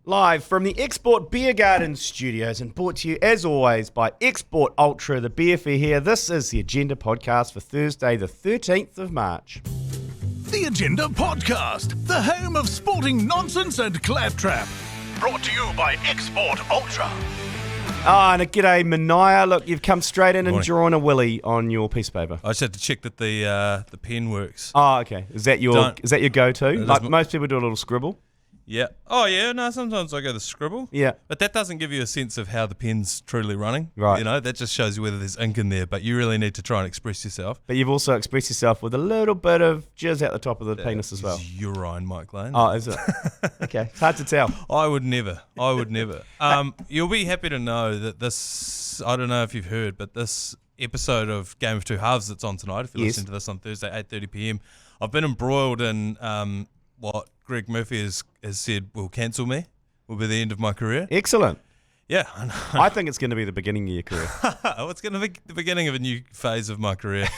Live from the Export Beer Garden studios and brought to you, as always, by Export Ultra, the beer fair here. This is the Agenda Podcast for Thursday, the 13th of March. The Agenda Podcast, the home of sporting nonsense and claptrap. Brought to you by Export Ultra. And a g'day, Manaia. Look, you've come straight in and drawn a willy on your piece of paper. I just had to check that the pen works. Oh, okay. Is that your go-to? Like most people do a little scribble. Yeah. Oh, yeah. No, sometimes I go the scribble. Yeah. But that doesn't give you a sense of how the pen's truly running. Right. You know, that just shows you whether there's ink in there, but you really need to try and express yourself. But you've also expressed yourself with a little bit of jizz out the top of the penis as well. Urine, Mike Lane. Oh, is it? Okay. It's hard to tell. I would never. You'll be happy to know that this, I don't know if you've heard, but this episode of Game of Two Halves that's on tonight, if you're listening to this on Thursday, 8:30 p.m, I've been embroiled in what Greg Murphy has said will cancel me, will be the end of my career. Excellent. Yeah. I think it's going to be the beginning of your career. It's going to be the beginning of a new phase of my career.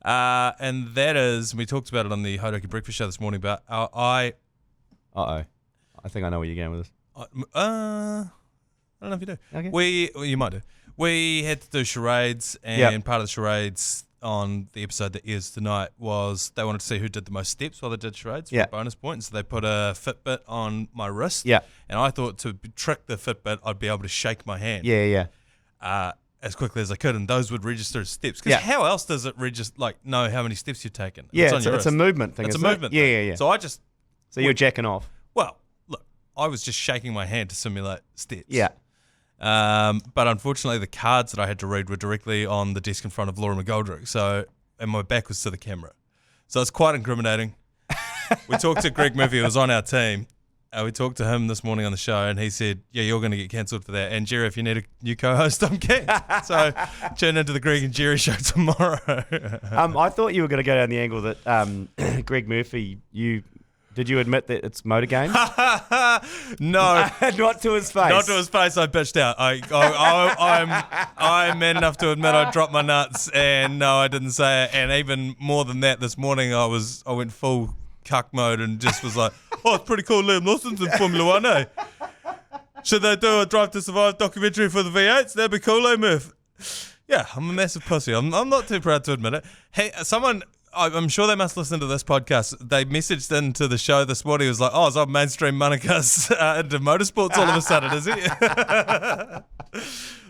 And that is, we talked about it on the Hodoki Breakfast Show this morning, but I think I know where you're going with this. I don't know if you do. Okay. You might do. We had to do charades, and part of the charades on the episode that airs tonight was they wanted to see who did the most steps while they did charades for a bonus point. So they put a Fitbit on my wrist. Yeah. And I thought to trick the Fitbit, I'd be able to shake my hand. As quickly as I could, and those would register as steps. Because how else does it know how many steps you've taken? Yeah, it's a movement thing. It's a movement thing. Yeah. So you're jacking off. Well, look, I was just shaking my hand to simulate steps. Yeah. But unfortunately, the cards that I had to read were directly on the desk in front of Laura McGoldrick, and my back was to the camera. So it's quite incriminating. We talked to Greg Murphy, who was on our team. We talked to him this morning on the show, and he said, yeah, you're going to get cancelled for that. And Jerry, if you need a new co-host, I'm keen. So tune into the Greg and Jerry show tomorrow. I thought you were going to go down the angle that Greg Murphy, did you admit that it's motor games? No. Not to his face. Not to his face, I bitched out. I'm man enough to admit I dropped my nuts, and no, I didn't say it. And even more than that, this morning I went full cuck mode and just was like, oh, it's pretty cool Liam Lawson's in Formula 1, eh? Should they do a Drive to Survive documentary for the V8s? That'd be cool, eh, Murph? Yeah, I'm a massive pussy. I'm not too proud to admit it. Hey, I'm sure they must listen to this podcast. They messaged into the show this morning. It was like, oh, is our mainstream Manika's into motorsports all of a sudden, is he? I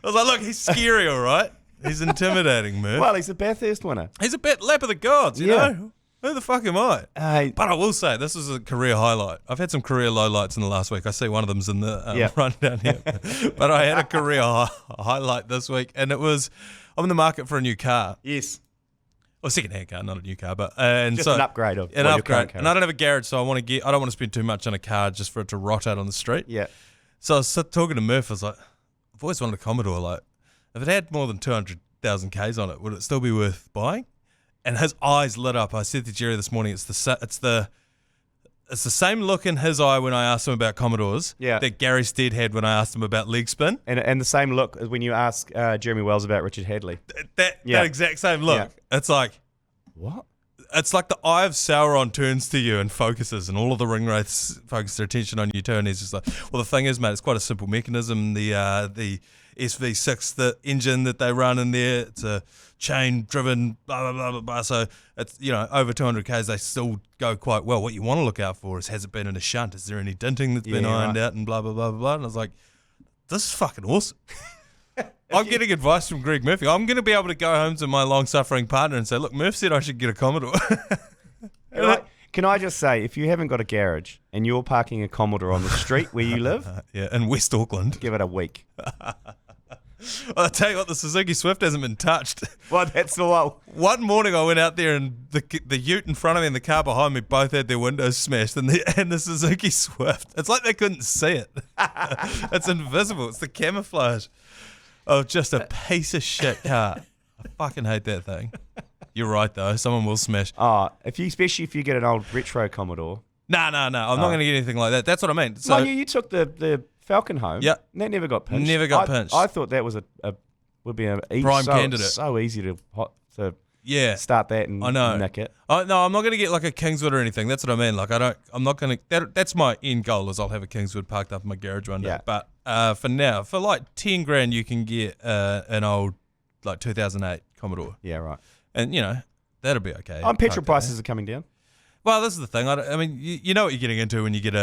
was like, look, he's scary, all right? He's intimidating, Murph. Well, he's a Bathurst winner. He's a lap of the gods, you know? Who the fuck am I? But I will say, this is a career highlight. I've had some career lowlights in the last week. I see one of them's in the rundown here. But I had a career highlight this week, and it was, I'm in the market for a new car. Yes. Well, second-hand car, not a new car, but an upgrade of an upgrade. And I don't have a garage, so I don't want to spend too much on a car just for it to rot out on the street. Yeah. So I was talking to Murph. I was like, I've always wanted a Commodore. Like, if it had more than 200,000 Ks on it, would it still be worth buying? And his eyes lit up. I said to Jerry this morning, it's the same look in his eye when I asked him about Commodores that Gary Stead had when I asked him about leg spin. And the same look as when you ask Jeremy Wells about Richard Hadley. That exact same look. Yeah. It's like, what? It's like the eye of Sauron turns to you and focuses, and all of the ring wraiths focus their attention on you too. And he's just like, well, the thing is, mate, it's quite a simple mechanism. The SV6, the engine that they run in there, it's a chain-driven, blah, blah, blah, blah, blah. So it's, over 200 Ks, they still go quite well. What you want to look out for is, has it been in a shunt? Is there any dinting that's been ironed out and blah, blah, blah, blah, blah. And I was like, this is fucking awesome. I'm getting advice from Greg Murphy. I'm going to be able to go home to my long-suffering partner and say, look, Murph said I should get a Commodore. Can I just say, if you haven't got a garage and you're parking a Commodore on the street where you live, in West Auckland, give it a week. I'll tell you what, the Suzuki Swift hasn't been touched. Well, that's the one. One morning I went out there and the ute in front of me and the car behind me both had their windows smashed, and the Suzuki Swift. It's like they couldn't see it. It's invisible. It's the camouflage of just a piece of shit car. I fucking hate that thing. You're right though. Someone will smash. Especially if you get an old retro Commodore. No. I'm not going to get anything like that. That's what I mean. So you took the Falcon home. Yeah. And that never got pinched. Never got pinched. I thought that was would be an prime candidate. So easy to start that and I know. nick it. No, I'm not going to get like a Kingswood or anything. That's what I mean. Like I'm not going to. That's my end goal is I'll have a Kingswood parked up in my garage one day. Yeah. But for now, for like 10 grand, you can get an old like 2008 Commodore. Yeah, right. And that'll be okay. Petrol prices are coming down. Well, this is the thing. I mean, you know what you're getting into when you get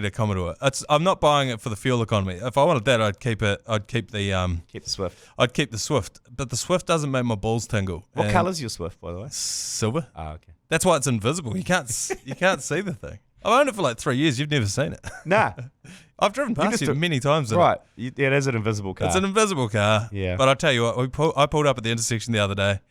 a Commodore. I'm not buying it for the fuel economy. If I wanted that, I'd keep it. I'd keep the Swift. I'd keep the Swift, but the Swift doesn't make my balls tingle. What colour's your Swift, by the way? Silver. Oh, okay. That's why it's invisible. You can't see the thing. I've owned it for like 3 years. You've never seen it. Nah. I've driven past it many times. Right. It is an invisible car. It's an invisible car. Yeah. But I tell you what, I pulled up at the intersection the other day.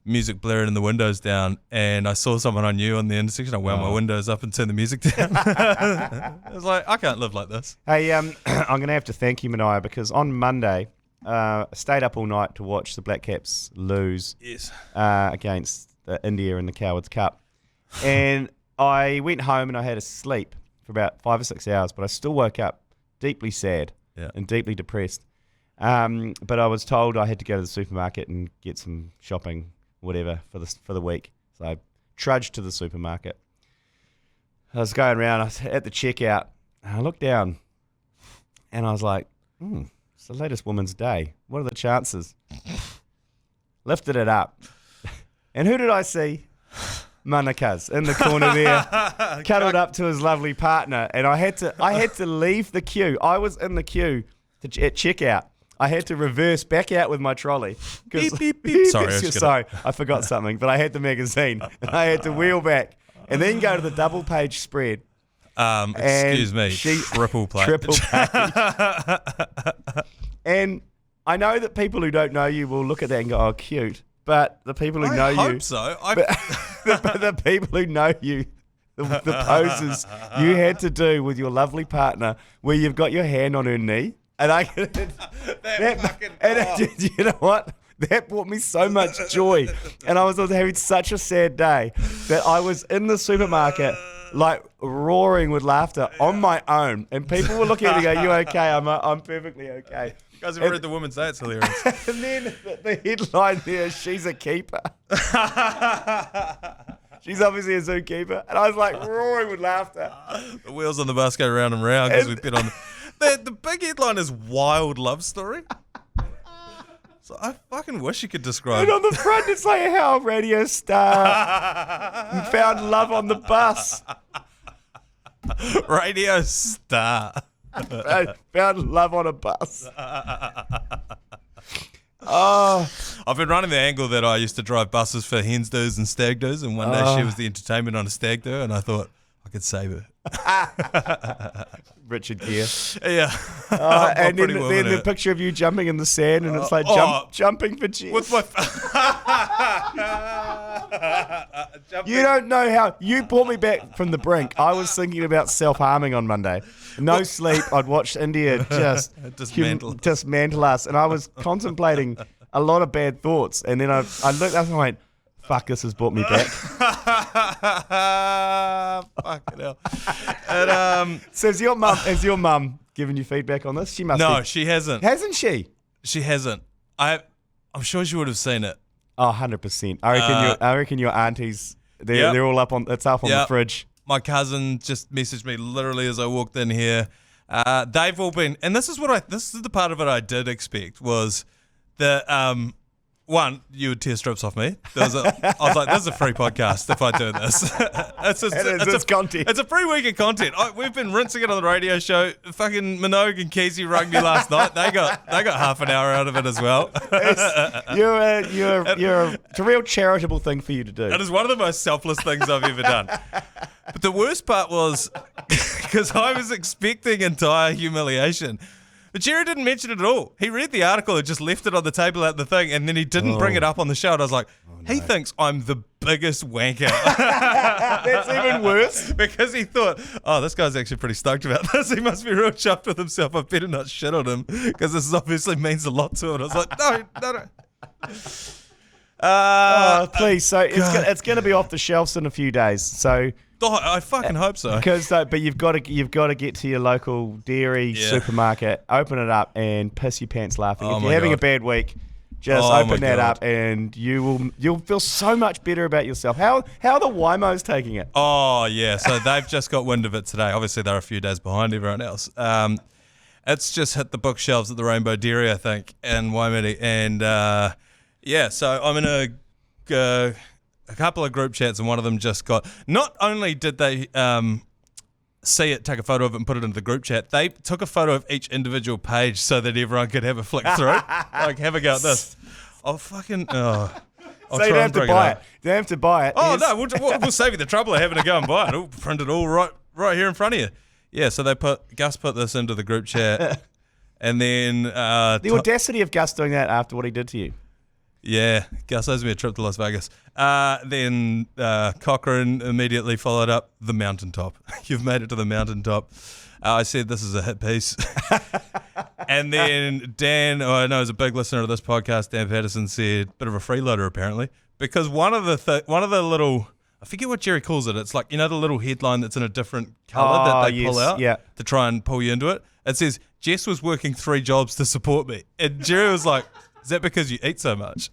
Music blaring and the windows down, and I saw someone I knew on the intersection. I wound my windows up and turned the music down. I was like, I can't live like this. Hey, I'm going to have to thank you, Manaia, because on Monday, I stayed up all night to watch the Black Caps lose against India in the Cowards Cup. And I went home and I had a sleep for about 5 or 6 hours, but I still woke up deeply sad and deeply depressed. But I was told I had to go to the supermarket and get some shopping, whatever, for the week. So I trudged to the supermarket. I was going around, I was at the checkout, and I looked down, and I was like, it's the latest Women's Day. What are the chances? Lifted it up. And who did I see? Manaka's in the corner there, cuddled up to his lovely partner, and I had to leave the queue. I was in the queue at checkout. I had to reverse back out with my trolley. Beep, beep, beep. Sorry, I forgot something, but I had the magazine. And I had to wheel back and then go to the double page spread. Excuse me, triple page. Triple page. And I know that people who don't know you will look at that and go, oh, cute. But the people who know you... I hope so. the people who know you, the poses you had to do with your lovely partner where you've got your hand on her knee. And you know what? That brought me so much joy. And I was having such a sad day that I was in the supermarket, like roaring with laughter on my own. And people were looking at me and go, you okay? I'm perfectly okay. You guys have read the Women's Day, it's hilarious. And then the headline there, she's a keeper. She's obviously a zookeeper. And I was like roaring with laughter. The wheels on the bus go round and round because we've been on... The big headline is Wild Love Story. So I fucking wish you could describe it. And on the front, it's like how a radio star found love on the bus. Radio star. Found love on a bus. Oh, I've been running the angle that I used to drive buses for hens do's and stag do's, and one day she was the entertainment on a stag do, and I thought I could save her. Ruptured gear. Yeah. And then the picture of you jumping in the sand, and it's like jumping for cheers. With my you don't know how you brought me back from the brink. I was thinking about self-harming on Monday. No sleep. I'd watched India just dismantle us, and I was contemplating a lot of bad thoughts. And then I looked up and I went, fuck, this has brought me back. Fucking hell. And, so has your mum given you feedback on this? She must. No, she hasn't. Hasn't she? She hasn't. I'm sure she would have seen it. Oh, 100%. I reckon your aunties, they're all up on. It's up on the fridge. My cousin just messaged me literally as I walked in here. They've all been, and this is the part of it I did expect was that. One, you would tear strips off me. I was like, this is a free podcast if I do this. It's content. It's a free week of content. We've been rinsing it on the radio show. Fucking Minogue and Kesey rung me last night. They got half an hour out of it as well. It's a real charitable thing for you to do. It is one of the most selfless things I've ever done. But the worst part was because I was expecting entire humiliation. But Jerry didn't mention it at all. He read the article and just left it on the table at the thing, and then he didn't bring it up on the show. And I was like, he thinks I'm the biggest wanker. That's even worse. Because he thought, this guy's actually pretty stoked about this. He must be real chuffed with himself. I better not shit on him because this obviously means a lot to him. I was like, no. Please. So it's going to be off the shelves in a few days. So. I fucking hope so. But you've got to get to your local dairy supermarket, open it up, and piss your pants laughing. If you're having a bad week, Just Oh, open my that God. up, and you'll feel so much better about yourself. How are the Wymos taking it? Oh, yeah. So they've just got wind of it today. Obviously, they're a few days behind everyone else. It's just hit the bookshelves at the Rainbow Dairy, I think, in Waimiri. And, so I'm in a couple of group chats, and one of them just got... Not only did they see it, take a photo of it, and put it into the group chat, they took a photo of each individual page so that everyone could have a flick through. Like, have a go at this. I'll fucking... Oh. So you don't have to buy it. You don't have to buy it. Oh, no, we'll save you the trouble of having to go and buy it. We'll print it all right here in front of you. Yeah, so Gus put this into the group chat, and then... the audacity of Gus doing that after what he did to you. Yeah, Gus owes me a trip to Las Vegas. Then Cochrane immediately followed up the mountaintop. You've made it to the mountaintop. I said this is a hit piece. And then Dan, who I know is a big listener of this podcast, Dan Patterson said, bit of a freeloader apparently, because one of the little, I forget what Jerry calls it. It's like, the little headline that's in a different colour that they pull out to try and pull you into it. It says, Jess was working 3 jobs to support me. And Jerry was like, is that because you eat so much?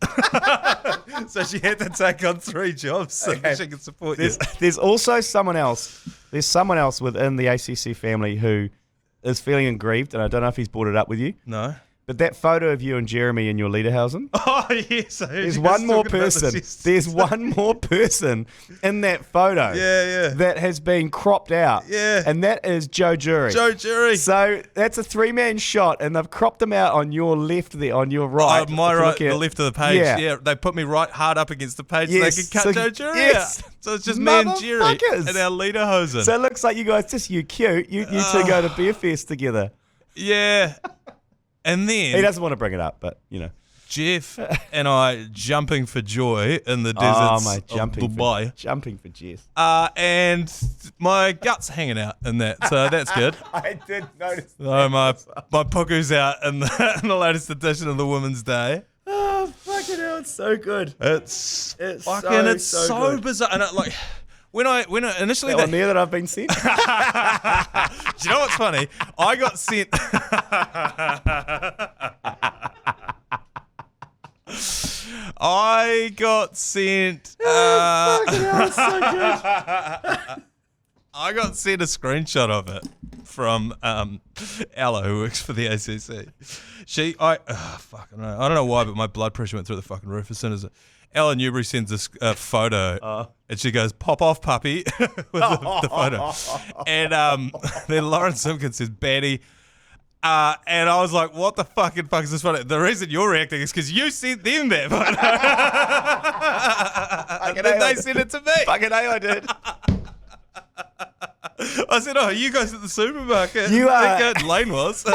So she had to take on 3 jobs so that she could support you. There's also someone else. There's someone else within the ACC family who is feeling aggrieved, and I don't know if he's brought it up with you. No. But that photo of you and Jeremy in your Lederhausen. Oh, yes. There's one more person. There's one more person in that photo. Yeah. That has been cropped out. Yeah. And that is Joe Jury. Joe Jury. So that's a 3-man shot, and they've cropped him out on your left there, on your right. My right, the left of the page. Yeah. They put me right hard up against the page so they could cut Joe Jury out. So it's just me and Jerry in our Lederhosen. So it looks like you guys, just you cute. You two go to Beer Fest together. Yeah. And then... He doesn't want to bring it up, but, Jeff and I jumping for joy in the deserts of Dubai. Jumping for Jeff. And my gut's hanging out in that, so that's good. I did notice So my puku's out in the latest edition of the Women's Day. Oh, fucking hell, it's so good. It's fucking so good. bizarre. And when I initially... That one there that I've been sent? Do you know what's funny? I got sent... I got sent... Fucking hell, it's so good. I got sent a screenshot of it from Ella, who works for the ACC. I don't know why, but my blood pressure went through the fucking roof as soon as Ella Newbury sends this photo, and she goes, "Pop off, puppy," with the photo. And then Lauren Simpkins says, "Baddie." And I was like, what the fuck is this photo? The reason you're reacting is because you sent them that photo. And then they sent it to me. Fucking A, I did. I said, oh, you guys at the supermarket. You are... I think Lane was.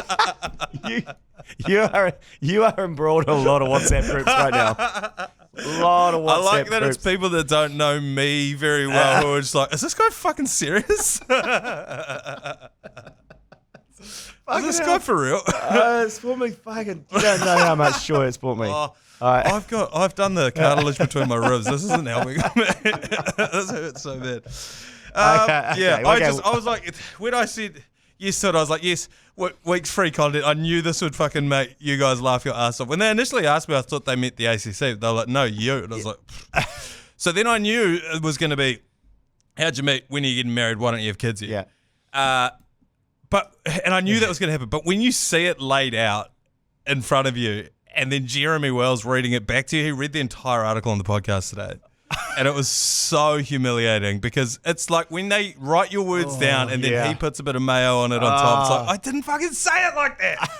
You are embroiled in a lot of WhatsApp groups right now. A lot of WhatsApp I like that groups. it's people that don't know me very well who are just like, is this guy fucking serious? Is this guy for real? It's brought me fucking... You don't know how much joy it's brought me. I've done the cartilage between my ribs. This isn't helping me. This hurts so bad. Okay. I was like, when I said yes to it, I was like, yes, week's free content. I knew this would fucking make you guys laugh your ass off. When they initially asked me, I thought they meant the ACC. They were like, no, you. And I was like, so then I knew it was going to be, how'd you meet? When are you getting married? Why don't you have kids yet? Yeah. And I knew that was going to happen. But when you see it laid out in front of you, and then Jeremy Wells reading it back to you, he read the entire article on the podcast today. And it was so humiliating because it's like when they write your words down and then he puts a bit of mayo on it on top. It's like, I didn't fucking say it like that.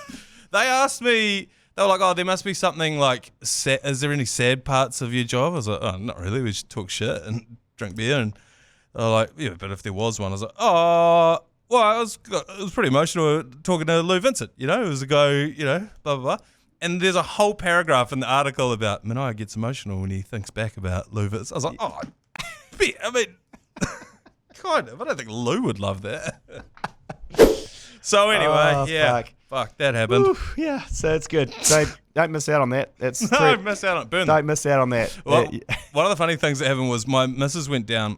They asked me, they were like, oh, there must be something like, is there any sad parts of your job? I was like, oh, not really. We just talk shit and drink beer. And they were like, yeah, but if there was one, I was like, oh, well, it was pretty emotional talking to Lou Vincent. It was a guy, blah, blah, blah. And there's a whole paragraph in the article about Manaia gets emotional when he thinks back about Lou Vincent. I was like, oh, I mean, kind of. I don't think Lou would love that. So anyway, fuck, that happened. Oof, yeah, so it's good. Don't miss out on that. Don't miss out on it. Burn Don't miss out on that. Well, one of the funny things that happened was my missus went down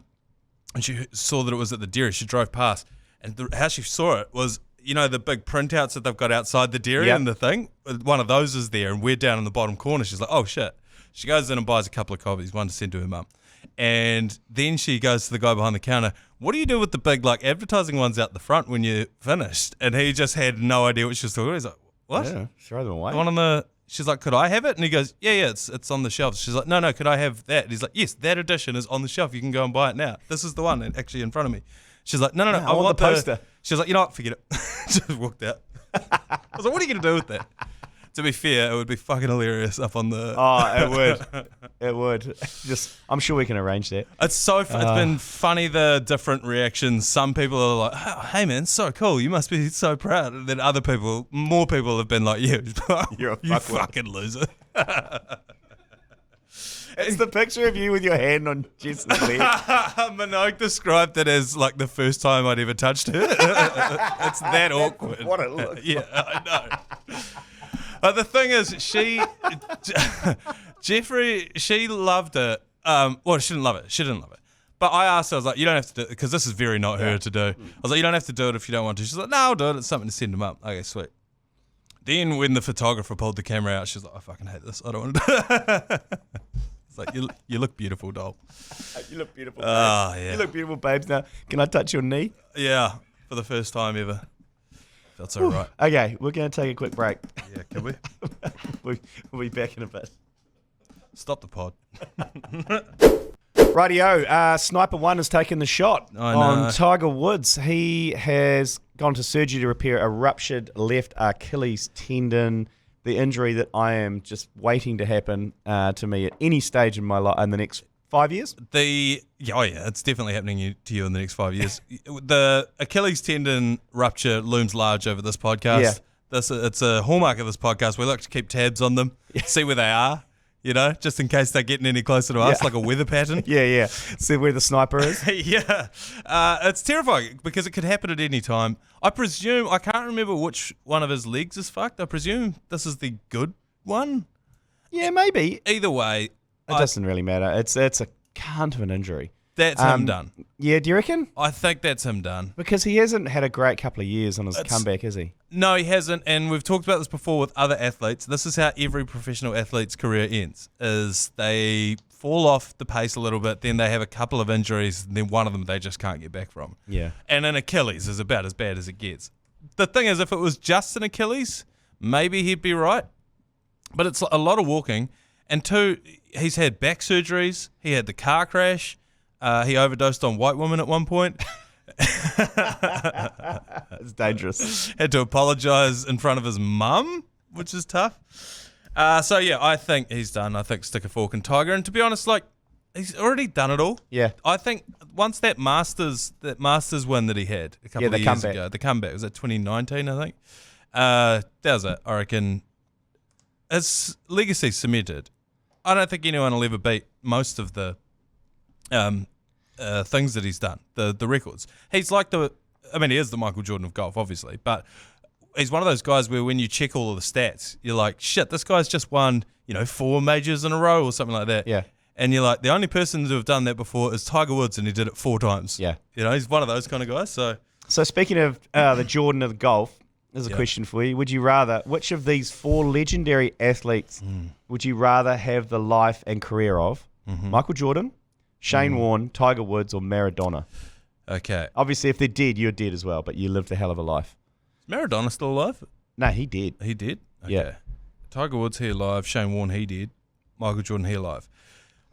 and she saw that it was at the dairy. She drove past. And how she saw it was, you know, the big printouts that they've got outside the dairy and the thing. One of those is there, and we're down in the bottom corner. She's like, oh shit. She goes in and buys a couple of copies, one to send to her mum. And then she goes to the guy behind the counter, what do you do with the big like advertising ones out the front when you're finished? And he just had no idea what she was talking about. He's like, what? Yeah, throw them away. The one on the... She's like, could I have it? And he goes, yeah, it's on the shelf. She's like, no, could I have that? And he's like, yes, that edition is on the shelf. You can go and buy it now. This is the one actually in front of me. She's like, no, I want the poster. She's like, you know what, forget it. Just walked out. I was like, what are you going to do with that? To be fair, it would be fucking hilarious up on the... Oh, it would. It would. I'm sure we can arrange that. It's so... It's been funny, the different reactions. Some people are like, oh, hey man, so cool. You must be so proud. And then more people have been like, yeah, you're a you fucking loser. It's the picture of you with your hand on Jess's leg. Minogue described it as like the first time I'd ever touched her. It's that awkward. What it looks like. I know. The thing is, Jeffrey, she loved it. Well, she didn't love it. But I asked her, I was like, you don't have to do it, because this is very not her to do. I was like, you don't have to do it if you don't want to. She's like, no, I'll do it. It's something to send them up. Okay, sweet. Then when the photographer pulled the camera out, she's like, I fucking hate this. I don't want to do it. It's like, you look beautiful, doll. You look beautiful, babes. Oh, yeah. You look beautiful, babes. Now, can I touch your knee? Yeah, for the first time ever. That's all right. Okay, we're going to take a quick break. Yeah, can we? We'll be back in a bit. Stop the pod. Rightio, Sniper 1 has taken the shot on Tiger Woods. He has gone to surgery to repair a ruptured left Achilles tendon, the injury that I am just waiting to happen to me at any stage in my life in the next 5 years. It's definitely happening to you in the next 5 years. The Achilles tendon rupture looms large over this podcast. Yeah. It's a hallmark of this podcast. We like to keep tabs on them, see where they are, you know, just in case they're getting any closer to us, like a weather pattern. Yeah. See where the sniper is. Yeah. It's terrifying because it could happen at any time. I presume, I can't remember which one of his legs is fucked. I presume this is the good one. Yeah, maybe. Either way. It doesn't really matter. It's a cunt of an injury. That's him done. Yeah, do you reckon? I think that's him done. Because he hasn't had a great couple of years on his comeback, has he? No, he hasn't. And we've talked about this before with other athletes. This is how every professional athlete's career ends, is they fall off the pace a little bit, then they have a couple of injuries, and then one of them they just can't get back from. Yeah. And an Achilles is about as bad as it gets. The thing is, if it was just an Achilles, maybe he'd be right. But it's a lot of walking. And two, he's had back surgeries. He had the car crash. He overdosed on white women at one point. It's dangerous. Had to apologise in front of his mum, which is tough. So yeah, I think he's done. I think stick a fork in Tiger. And to be honest, like, he's already done it all. Yeah. I think once that Masters win that he had a couple of years ago, the comeback was at 2019, I think. That was it. I reckon his legacy cemented. I don't think anyone will ever beat most of the things that he's done, the records. He's like he is the Michael Jordan of golf, obviously, but he's one of those guys where when you check all of the stats, you're like, shit, this guy's just won, 4 majors in a row or something like that. Yeah. And you're like, the only person to have done that before is Tiger Woods, and he did it 4 times. Yeah. He's one of those kind of guys. So speaking of the Jordan of golf, there's a question for you. Which of these 4 legendary athletes would you rather have the life and career of? Mm-hmm. Michael Jordan, Shane Warne, Tiger Woods, or Maradona? Okay. Obviously, if they're dead, you're dead as well, but you lived a hell of a life. Is Maradona still alive? No, he did. He did? Okay. Yeah. Tiger Woods, he alive. Shane Warne, he did. Michael Jordan, he alive.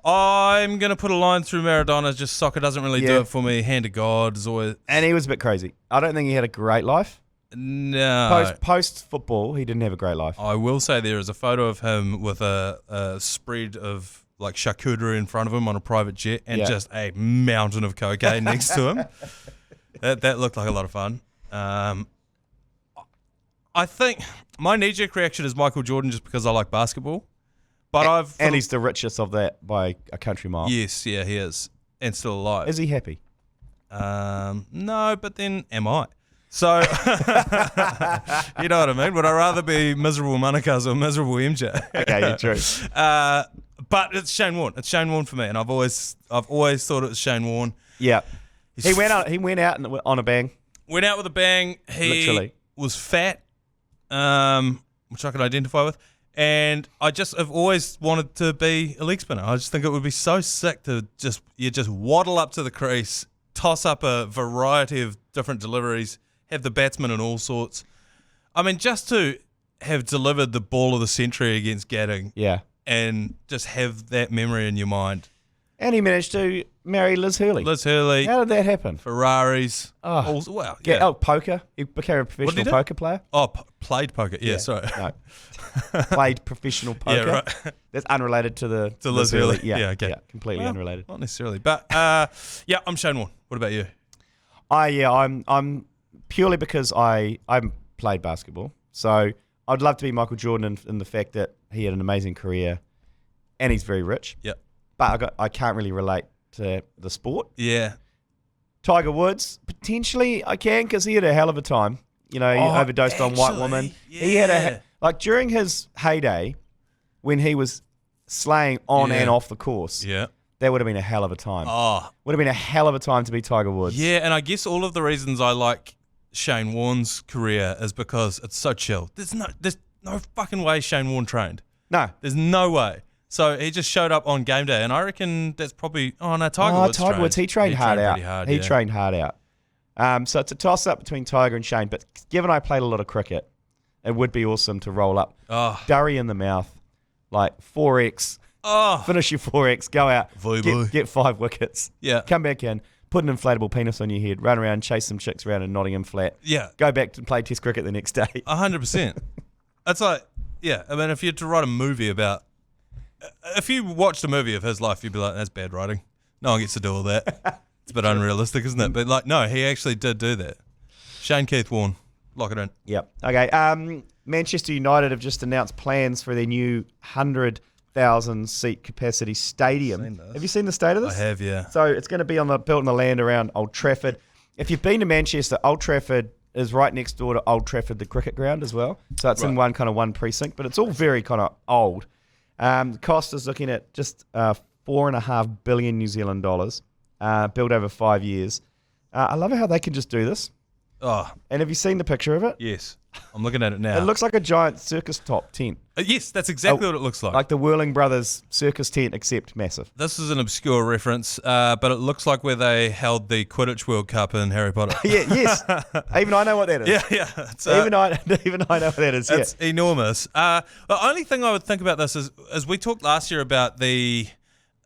I'm going to put a line through Maradona. Just soccer doesn't really do it for me. Hand of God is always... And he was a bit crazy. I don't think he had a great life. No. Post football, he didn't have a great life. I will say there is a photo of him with a spread of like charcuterie in front of him on a private jet and just a mountain of cocaine next to him. That looked like a lot of fun. I think my knee-jerk reaction is Michael Jordan just because I like basketball. But and he's the richest of that by a country mile. Yes, yeah, he is. And still alive. Is he happy? No, but then am I? So, you know what I mean? Would I rather be miserable Manakas or miserable MJ? Okay, you're true. But it's Shane Warne. It's Shane Warne for me, and I've always thought it was Shane Warne. Yeah, he went out on a bang. Went out with a bang. Literally. was fat, which I could identify with. And I've always wanted to be a leg spinner. I just think it would be so sick to just waddle up to the crease, toss up a variety of different deliveries, have the batsman in all sorts. I mean, just to have delivered the ball of the century against Gadding, and just have that memory in your mind. And he managed to marry Liz Hurley. How did that happen? Ferraris. Poker. He became a professional poker player. Oh, played poker. Yeah, sorry. No. Played professional poker. Yeah, right. That's unrelated to Liz Hurley. Yeah, okay. Yeah, completely unrelated. Not necessarily. But, I'm Shane Warne. What about you? I'm purely because I played basketball. So I'd love to be Michael Jordan in the fact that he had an amazing career and he's very rich. Yep. But I can't really relate to the sport. Yeah. Tiger Woods, potentially I can because he had a hell of a time. He overdosed on white women. Yeah. He had during his heyday when he was slaying on and off the course. Yeah. That would have been a hell of a time. Oh. Would have been a hell of a time to be Tiger Woods. Yeah, and I guess all of the reasons I like Shane Warne's career is because it's so chill. There's no fucking way Shane Warne trained. No. There's no way. So he just showed up on game day, and I reckon that's probably Tiger Woods. He trained hard out. He trained hard out. So it's a toss-up between Tiger and Shane, but given I played a lot of cricket, it would be awesome to roll up. Oh. Durry in the mouth, like 4X, finish your 4X, go out, get 5 wickets, come back in, put an inflatable penis on your head, run around, chase some chicks around in Nottingham Flat, go back to play Test cricket the next day. 100%. It's like, I mean, if you had to write a movie about... If you watched a movie of his life, you'd be like, that's bad writing. No one gets to do all that. It's a bit unrealistic, isn't it? But no, he actually did do that. Shane Keith Warne. Lock it in. Yep. Okay. Manchester United have just announced plans for their new 100,000 seat capacity stadium. Have you seen the state of this? I have, yeah. So it's going to be built on the land around Old Trafford. If you've been to Manchester, Old Trafford is right next door to Old Trafford, the cricket ground as well. So it's in one precinct, but it's all very kind of old. The cost is looking at just $4.5 billion New Zealand dollars, built over 5 years. I love how they can just do this. Oh. And have you seen the picture of it? Yes. I'm looking at it now. It looks like a giant circus top tent. Yes, that's exactly what it looks like. Like the Whirling Brothers circus tent, except massive. This is an obscure reference, but it looks like where they held the Quidditch World Cup in Harry Potter. Yes. Even I know what that is. Yeah. Even I know what that is. It's enormous. The only thing I would think about this is, as we talked last year about the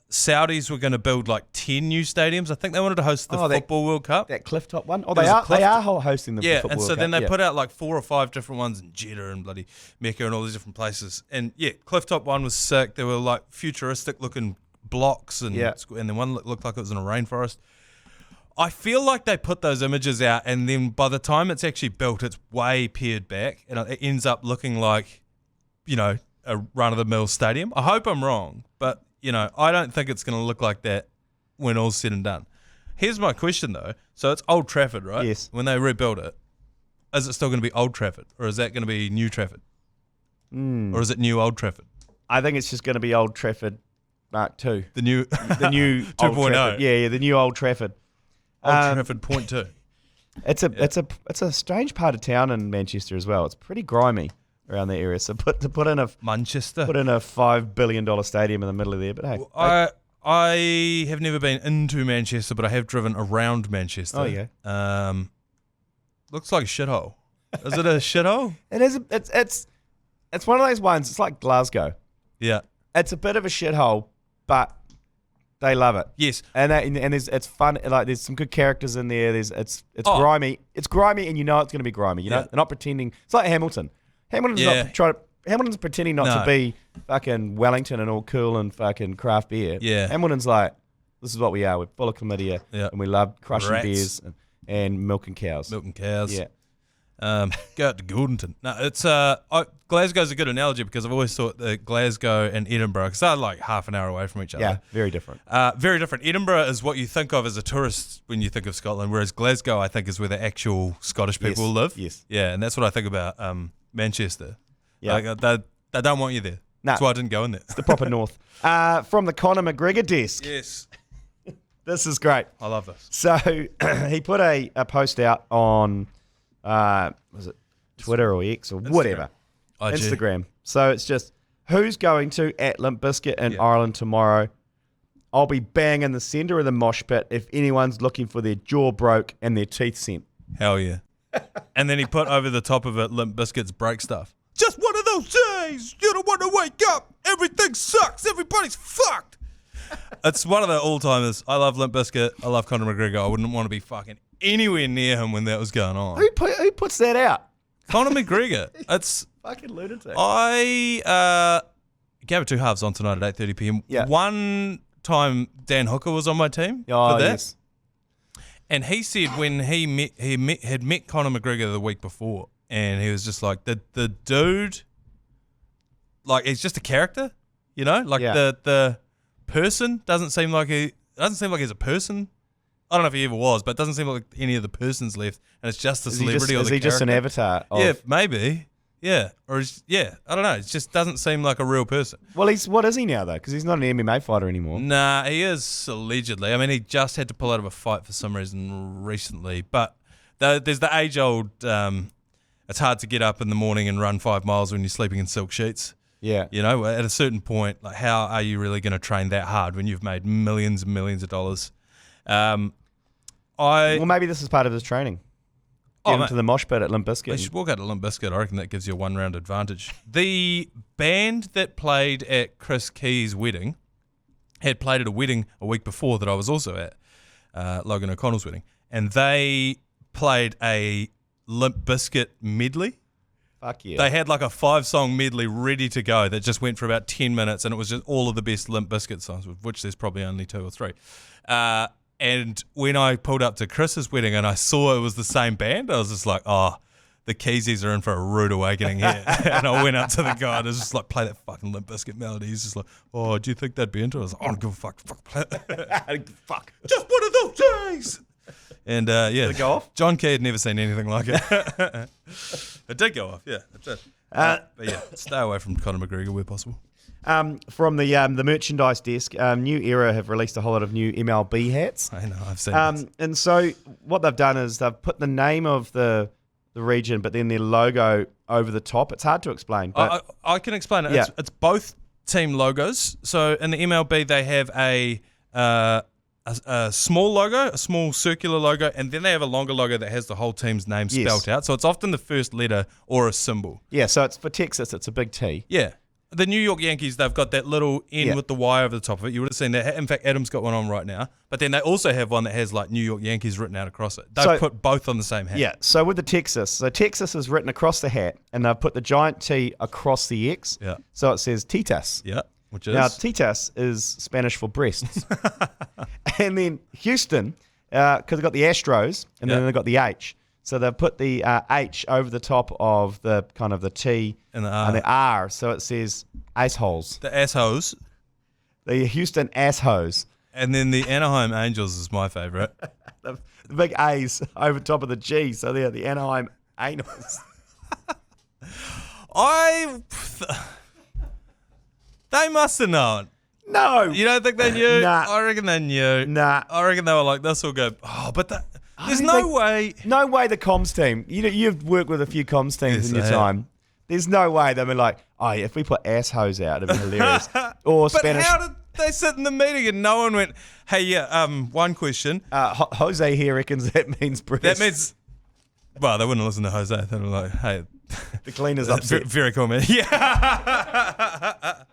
Saudis were going to build like 10 new stadiums. I think they wanted to host the Football World Cup. That cliff top one? Oh, they are hosting the Football World Cup. And so then they put out like 4 or 5 different ones in Jeddah and bloody Mecca and all these different places. And cliff top one was sick. There were like futuristic looking blocks and then one looked like it was in a rainforest. I feel like they put those images out and then by the time it's actually built, it's way peered back and it ends up looking like, a run-of-the-mill stadium. I hope I'm wrong, but I don't think it's going to look like that when all's said and done. Here's my question, though. So it's Old Trafford, right? Yes. When they rebuild it, is it still going to be Old Trafford? Or is that going to be New Trafford? Or is it New Old Trafford? I think it's just going to be Old Trafford Mark II. The new 2.0. Yeah, the new Old Trafford. Old Trafford point 2. It's a strange part of town in Manchester as well. It's pretty grimy around the area. So put in a $5 billion stadium in the middle of there. But hey, I have never been into Manchester, but I have driven around Manchester. Oh yeah. Looks like a shithole. Is it a shithole? It is. It's one of those ones. It's like Glasgow. Yeah. It's a bit of a shithole, but they love it. Yes. And it's fun. Like there's some good characters in there. It's grimy. It's grimy, and it's going to be grimy. They're not pretending. It's like Hamilton. Hamilton's pretending not to be fucking Wellington and all cool and fucking craft beer. Yeah. Hamilton's like, this is what we are. We're full of chlamydia, and we love crushing beers and milking cows. Yeah. Go out to Gordonton. No, it's Glasgow's a good analogy because I've always thought that Glasgow and Edinburgh, because they're like half an hour away from each other. Yeah, very different. Very different. Edinburgh is what you think of as a tourist when you think of Scotland, whereas Glasgow, I think, is where the actual Scottish people live. Yes. Yeah, and that's what I think about Manchester. Yeah. They don't want you there. Nah. That's why I didn't go in there. It's the proper north. From the Conor McGregor desk. Yes. This is great. I love this. So he put a post out on, was it Twitter or X or whatever. Instagram. So it's just who's going to at Limp Bizkit in Ireland tomorrow. I'll be bang in the centre of the mosh pit if anyone's looking for their jaw broke and their teeth sent. Hell yeah. And then he put over the top of it Limp Bizkit's break stuff. Just one of those days. You don't want to wake up. Everything sucks. Everybody's fucked. It's one of the all-timers. I love Limp Bizkit. I love Conor McGregor. I wouldn't want to be fucking anywhere near him when that was going on. Who puts that out? Conor McGregor. It's fucking lunatic. I gave it 2 halves on tonight at 8:30 p.m. Yeah. One time Dan Hooker was on my team Oh, for that. yes. And he said when he had met Conor McGregor the week before, and he was just like the dude, like he's just a character, you know, like the person doesn't seem like he's a person. I don't know if he ever was, but it doesn't seem like any of the persons left, and it's just the celebrity or the character. Is he just an avatar? Yeah, maybe. Yeah, or I don't know. It just doesn't seem like a real person. Well, what is he now though? Because he's not an MMA fighter anymore. Nah, he is allegedly. I mean, he just had to pull out of a fight for some reason recently. But there's the age-old. It's hard to get up in the morning and run 5 miles when you're sleeping in silk sheets. Yeah, you know, at a certain point, like how are you really going to train that hard when you've made millions and millions of dollars? Well, maybe this is part of his training. Get him to the mosh pit at Limp Bizkit. They should walk out to Limp Bizkit. I reckon that gives you a 1-round advantage. The band that played at Chris Key's wedding had played at a wedding a week before that I was also at, Logan O'Connell's wedding, and they played a Limp Bizkit medley. Fuck yeah. They had like a 5-song medley ready to go that just went for about 10 minutes, and it was just all of the best Limp Bizkit songs, of which there's probably only 2 or 3. And when I pulled up to Chris's wedding and I saw it was the same band, I was just like, oh, the Keezies are in for a rude awakening here. And I went up to the guy and I was just like, play that fucking Limp Bizkit melody. He's just like, oh, do you think they'd be into it? I was like, I don't give a fuck. Fuck. Just one of those days. And yeah. Did it go off? John Key had never seen anything like it. It did go off, yeah. It did. But yeah, stay away from Conor McGregor where possible. From the merchandise desk, New Era have released a whole lot of new MLB hats. I know, I've seen this. And so what they've done is they've put the name of the region, but then their logo over the top. It's hard to explain. But I can explain it. Yeah. It's both team logos. So in the MLB, they have a small logo, a small circular logo, and then they have a longer logo that has the whole team's name spelt out. So it's often the first letter or a symbol. Yeah, so it's for Texas, it's a big T. Yeah. The New York Yankees, they've got that little N with the Y over the top of it. You would have seen that. In fact, Adam's got one on right now. But then they also have one that has like New York Yankees written out across it. They've put both on the same hat. Yeah, so with the Texas, Texas is written across the hat, and they've put the giant T across the X. Yeah. So it says Titas. Yeah, which is? Now, Titas is Spanish for breasts. And then Houston, because they've got the Astros, and then they've got the H. So they've put the H over the top of the kind of the T and the R. So it says assholes. The assholes. The Houston assholes. And then the Anaheim Angels is my favourite. the big A's over top of the G. So they're the Anaheim Anals. They must have known. No. You don't think they knew? Nah. I reckon they knew. Nah. I reckon they were like, this will go. Oh, but there's no way. No way the comms team. You've worked with a few comms teams in your time. There's no way they were like, oh, if we put assholes out, it'd be hilarious. Or but Spanish. How did they sit in the meeting and no one went, hey, yeah, one question. Jose here reckons that means breast. That means, well, they wouldn't listen to Jose. They were like, hey. The cleaner's upset. Very cool, man. Yeah.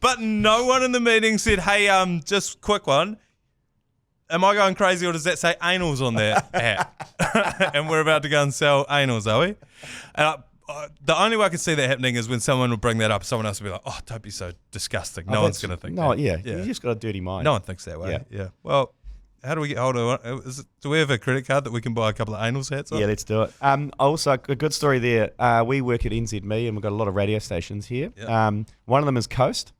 But no one in the meeting said, hey, just quick one. Am I going crazy or does that say anals on that hat? And we're about to go and sell anals, are we? And the only way I could see that happening is when someone would bring that up, someone else would be like, oh, don't be so disgusting. No one's going to think that. Yeah, you just got a dirty mind. No one thinks that way. Yeah. Well, how do we get hold of it? Do we have a credit card that we can buy a couple of anals hats on? Yeah, let's do it. Also, a good story there. We work at NZME and we've got a lot of radio stations here. Yep. One of them is Coast.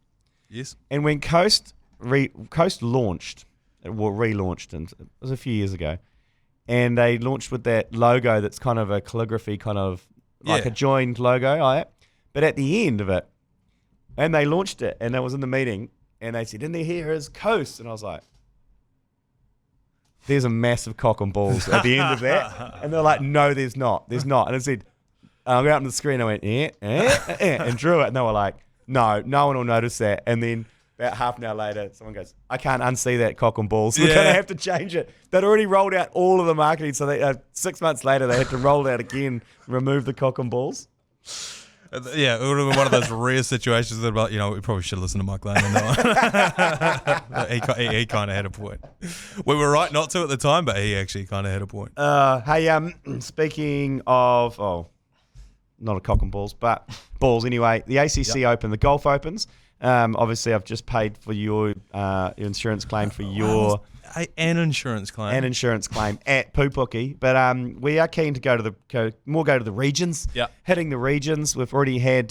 Yes. And when Coast launched, relaunched, and it was a few years ago, and they launched with that logo that's kind of a calligraphy, kind of like a joined logo, but at the end of it, and they launched it, and I was in the meeting, and they said, "In there, here is Coast," and I was like, there's a massive cock and balls at the end of that. And they're like, no, there's not. And I said, I got up on the screen, I went, and drew it. And they were like, no one will notice that. And then about half an hour later, someone goes, I can't unsee that cock and balls. We're going to have to change it. They'd already rolled out all of the marketing, so 6 months later, they had to roll it out again, remove the cock and balls. Yeah, it would have been one of those rare situations that, we probably should have listened to Mike Lane on that one. he kind of had a point. We were right not to at the time, but he actually kind of had a point. Hey, speaking of, not a cock and balls, but balls anyway, the ACC Open, the Golf Opens. Obviously, I've just paid for your insurance claim for your... An insurance claim. An insurance claim at Poopuki. But we are keen to go to the regions. Yeah. Hitting the regions. We've already had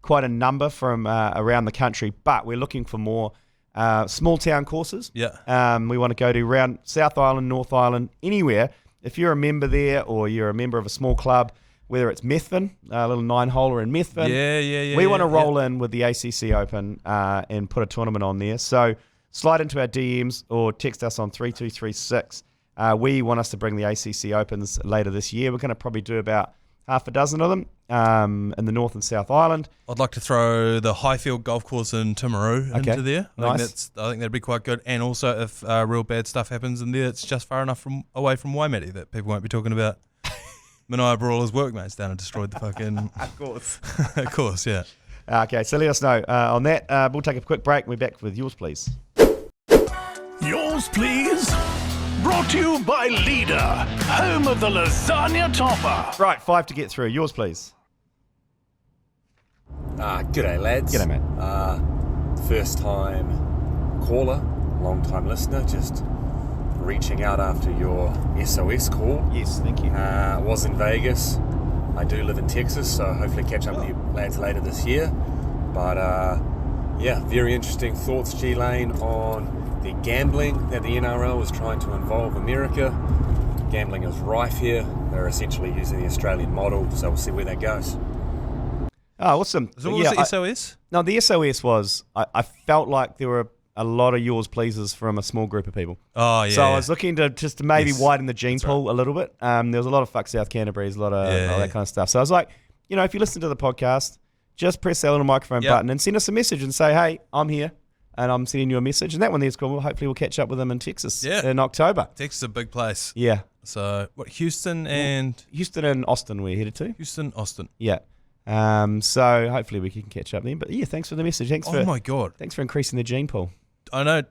quite a number from around the country, but we're looking for more small town courses. Yeah. We want to go to around South Island, North Island, anywhere. If you're a member there or you're a member of a small club, whether it's Methven, a little 9-holer in Methven. Yeah. We want to roll in with the ACC Open and put a tournament on there. So slide into our DMs or text us on 3236. We want us to bring the ACC Opens later this year. We're going to probably do about half a dozen of them in the North and South Island. I'd like to throw the Highfield Golf Course in Timaru into there. I think that'd be quite good. And also if real bad stuff happens in there, it's just far enough away from Waimate that people won't be talking about Manaia Brawler's workmates down and destroyed the fucking... Of course. Of course, yeah. Okay, so let us know on that. We'll take a quick break and we're back with Yours Please. Yours Please. Brought to you by Leader, home of the lasagna topper. Right, 5 to get through. Yours Please. G'day, lads. G'day, mate. First time caller, long time listener, just reaching out after your SOS call. Yes, thank you. I was in Vegas. I do live in Texas, so hopefully catch up with you lads later this year. But very interesting thoughts, G Lane, on the gambling that the NRL is trying to involve America. Gambling is rife here. They're essentially using the Australian model, so we'll see where that goes. Oh, awesome. So what was the SOS? No, the SOS was, I felt like there were a lot of Yours Pleases from a small group of people. Oh, yeah. So I was looking to just maybe widen the gene pool a little bit. There was a lot of fuck South Canterbury's, a lot of all that kind of stuff. So I was like, if you listen to the podcast, just press that little microphone button and send us a message and say, hey, I'm here and I'm sending you a message. And that one there's cool. Well, hopefully we'll catch up with them in Texas in October. Texas is a big place. Yeah. So what, Houston and Austin we're headed to. Houston, Austin. Yeah. So hopefully we can catch up then. But yeah, thanks for the message. My God. Thanks for increasing the gene pool. I know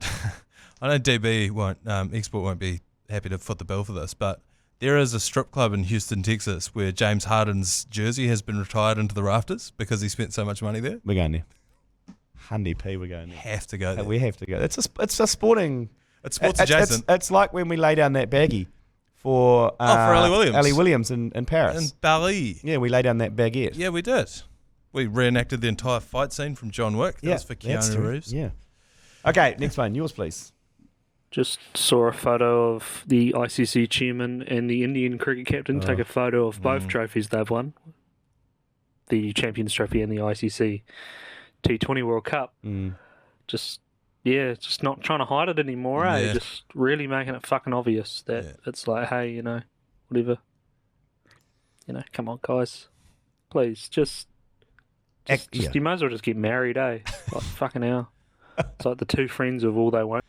DB won't, Export won't be happy to foot the bill for this, but there is a strip club in Houston, Texas, where James Harden's jersey has been retired into the rafters because he spent so much money there. We're going there. Hundy P, we're going there. Have to go there. We have to go. It's a sporting. It's sports adjacent. It's like when we lay down that baggie for Ali Williams. Ali Williams in Paris. In Bali. Yeah, we lay down that baguette. Yeah, we did. We reenacted the entire fight scene from John Wick. That was for Keanu Reeves. Yeah. Okay, next one. Yours, please. Just saw a photo of the ICC chairman and the Indian cricket captain take a photo of both trophies they've won. The Champions Trophy and the ICC T20 World Cup. Just not trying to hide it anymore, eh? Just really making it fucking obvious that it's like, hey, whatever. Come on, guys. Please, just you might as well just get married, eh? Like, fucking hell. It's like the two friends of all they want.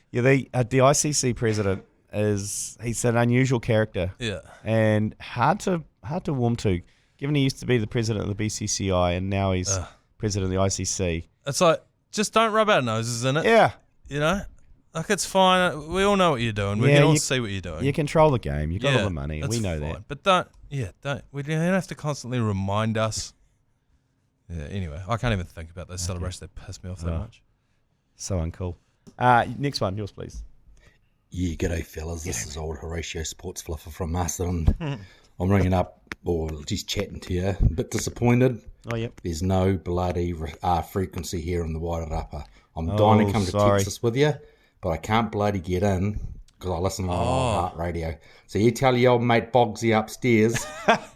Yeah, the ICC president he's an unusual character. Yeah. And hard to warm to, given he used to be the president of the BCCI and now he's president of the ICC. It's like, just don't rub our noses in it. Yeah. Like, it's fine. We all know what you're doing. We can all see what you're doing. You control the game. You've got all the money. We know that. But don't. We don't have to constantly remind us. Yeah, anyway, I can't even think about those celebrations. They piss me off so much. So uncool. Next one, yours, please. Yeah, g'day, fellas. This is old Horatio Sports Fluffer from Masterton. I'm ringing up, or just chatting to you. A bit disappointed. Oh, yep. There's no bloody frequency here in the Wairarapa. I'm dying to come to Texas with you, but I can't bloody get in because I listen on iHeartradio. So you tell your old mate Bogsy upstairs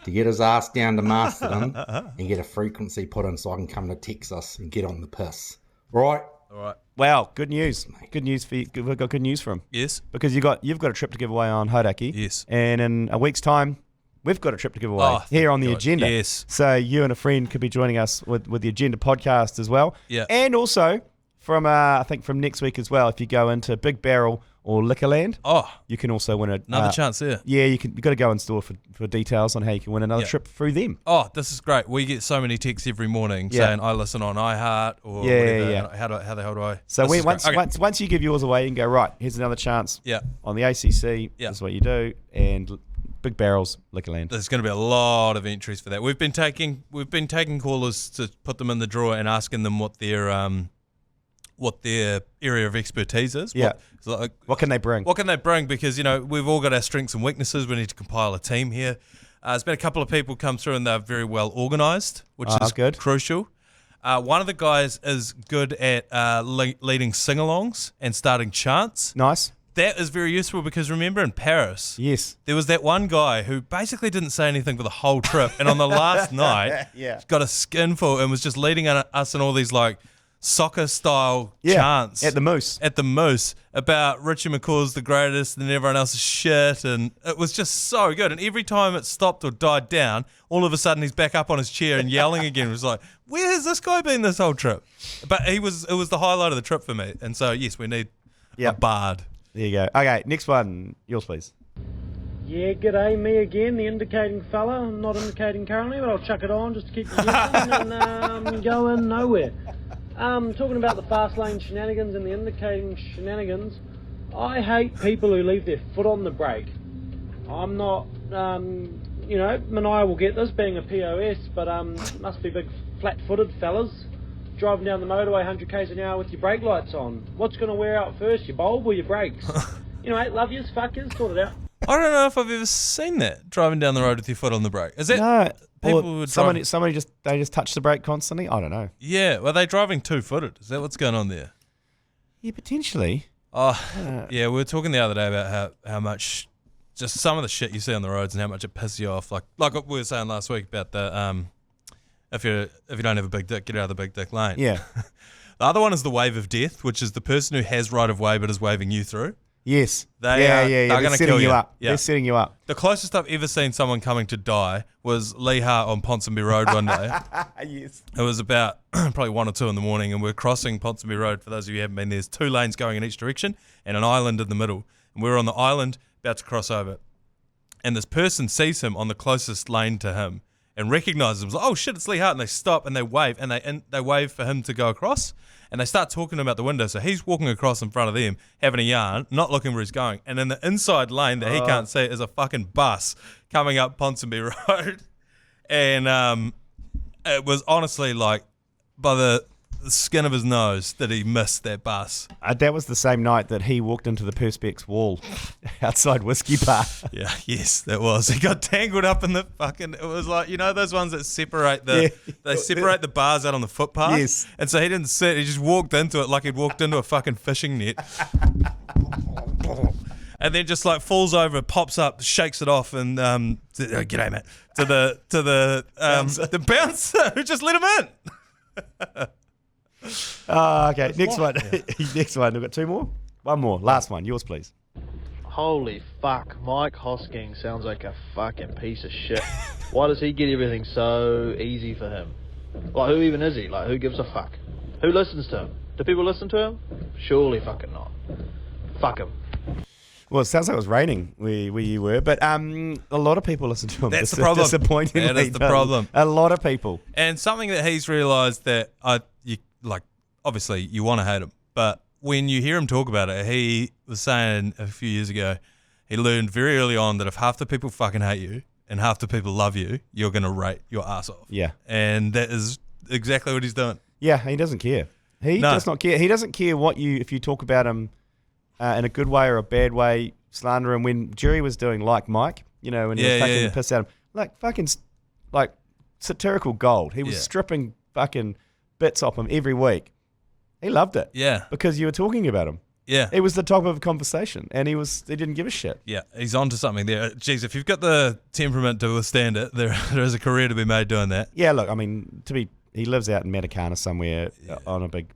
to get his ass down to Masterton and get a frequency put in so I can come to Texas and get on the piss. Right? All right. Wow, good news. Good news for you. We've got good news for him. Yes. Because you've got a trip to give away on Hodaki. Yes. And in a week's time, we've got a trip to give away here on the agenda. Yes. So you and a friend could be joining us with the Agenda podcast as well. Yeah. And also from I think from next week as well, if you go into Big Barrel or Liquorland, you can also win another chance there. Yeah, you've got to go in store for details on how you can win another trip through them. Oh, this is great. We get so many texts every morning saying I listen on iHeart or whatever. How the hell do I? So once you give yours away, you can go, right, here's another chance. Yeah. On the ACC, this is what you do, and Big Barrels, Liquorland. There's going to be a lot of entries for that. We've been taking callers to put them in the drawer and asking them what their area of expertise is. Yeah. What can they bring? What can they bring? Because, we've all got our strengths and weaknesses. We need to compile a team here. There's been a couple of people come through and they're very well organised, which is good. Crucial. One of the guys is good at leading sing-alongs and starting chants. Nice. That is very useful because remember in Paris, there was that one guy who basically didn't say anything for the whole trip. And on the last night, got a skinful and was just leading us in all these soccer-style chants. At the Moose. About Richie McCaw's the greatest and everyone else is shit. And it was just so good. And every time it stopped or died down, all of a sudden he's back up on his chair and yelling again. It was like, where has this guy been this whole trip? But it was the highlight of the trip for me. And so, yes, we need a bard. There you go. Okay, next one. Yours, please. Yeah, g'day, me again, the indicating fella. I'm not indicating currently, but I'll chuck it on just to keep you guessing and going nowhere. Talking about the fast lane shenanigans and the indicating shenanigans, I hate people who leave their foot on the brake. I'm not, Manaia will get this being a POS, but must be big flat-footed fellas. Driving down the motorway 100 k's an hour with your brake lights on. What's going to wear out first, your bulb or your brakes? Love yous, fuckers, sort it out. I don't know if I've ever seen that, driving down the road with your foot on the brake. Is that... No. People somebody just touch the brake constantly. I don't know. Yeah, well, they're driving two-footed. Is that what's going on there? Yeah, potentially. We were talking the other day about how much just some of the shit you see on the roads and how much it pisses you off. Like what we were saying last week about the if you don't have a big dick, get out of the big dick lane. Yeah. The other one is the wave of death, which is the person who has right of way but is waving you through. Yes. They're going to kill you. Up. Yeah. They're setting you up. The closest I've ever seen someone coming to die was Leha on Ponsonby Road one day. Yes. It was about probably 1 or 2 in the morning, and we're crossing Ponsonby Road. For those of you who haven't been, there's 2 lanes going in each direction and an island in the middle. And we're on the island about to cross over. And this person sees him on the closest lane to him and recognizes him. Like, oh shit, it's Lee Hart. And they stop and they wave, and they wave for him to go across. And they start talking to him out the window. So he's walking across in front of them, having a yarn, not looking where he's going. And in the inside lane that he can't see is a fucking bus coming up Ponsonby Road. And it was honestly like by the skin of his nose that he missed that bus. That was the same night that he walked into the Perspex wall outside Whiskey Bar. Yeah, yes, that was. He got tangled up in the fucking. It was like, those ones that separate separate the bars out on the footpath. Yes. And so he didn't sit. He just walked into it like he'd walked into a fucking fishing net. And then just like falls over, pops up, shakes it off, and g'day mate to the bouncer who just let him in. Okay, next one. Next one. We've got 2 more. 1 more. Last one. Yours, please. Holy fuck, Mike Hosking sounds like a fucking piece of shit. Why does he get everything so easy for him? Like, who even is he? Like, who gives a fuck? Who listens to him? Do people listen to him? Surely fucking not. Fuck him. Well, it sounds like it was raining where you were, but a lot of people listen to him. That's the problem. Disappointingly, that is the problem. A lot of people. And something that he's realised that obviously you want to hate him, but when you hear him talk about it, he was saying a few years ago, he learned very early on that if half the people fucking hate you and half the people love you, you're going to rate your ass off. Yeah. And that is exactly what he's doing. Yeah, he doesn't care. He does not care. He doesn't care if you talk about him in a good way or a bad way, slander him. When Jerry was doing Like Mike, when he was fucking pissed at him, like satirical gold. He was stripping fucking bits off him every week. He loved it. Yeah. Because you were talking about him. Yeah. It was the top of a conversation, and he didn't give a shit. Yeah, he's onto something there. Jeez, if you've got the temperament to withstand it, there is a career to be made doing that. Yeah, look, I mean, he lives out in Matakana somewhere on a big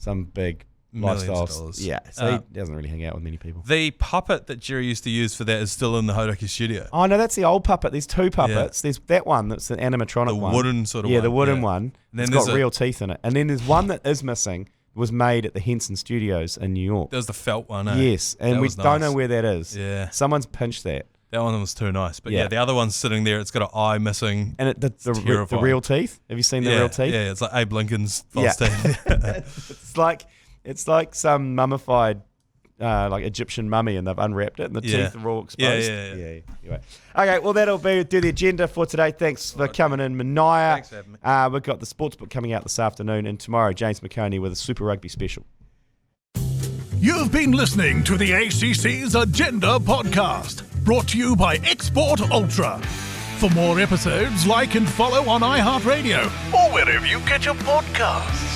some big Millions of lifestyle. dollars. Yeah, so he doesn't really hang out with many people. The puppet that Jerry used to use for that is still in the Hodaki studio. Oh no, that's the old puppet. There's two puppets. There's that one that's an animatronic one. The wooden sort of one. Yeah, the wooden yeah. one. And then It's got real teeth in it. And then there's one that is missing. Was made at the Henson Studios in New York. There's the felt one, eh? Yes, and That we was don't know nice. where that is. Yeah. Someone's pinched that. That one was too nice. But Yeah. the other one's sitting there. It's got an eye missing. And the terrifying. real teeth. Have you seen the real teeth? Yeah, it's like Abe Lincoln's false teeth. it's like some mummified like Egyptian mummy, and they've unwrapped it, and the teeth are all exposed. Yeah. Anyway. Okay, well that'll do the agenda for today. Thanks for coming in, Manaia. Thanks for having me. We've got the sportsbook coming out this afternoon, and tomorrow James McConey with a Super Rugby special. You've been listening to the ACC's Agenda podcast, brought to you by Export Ultra. For more episodes, like and follow on iHeartradio or wherever you get your podcasts.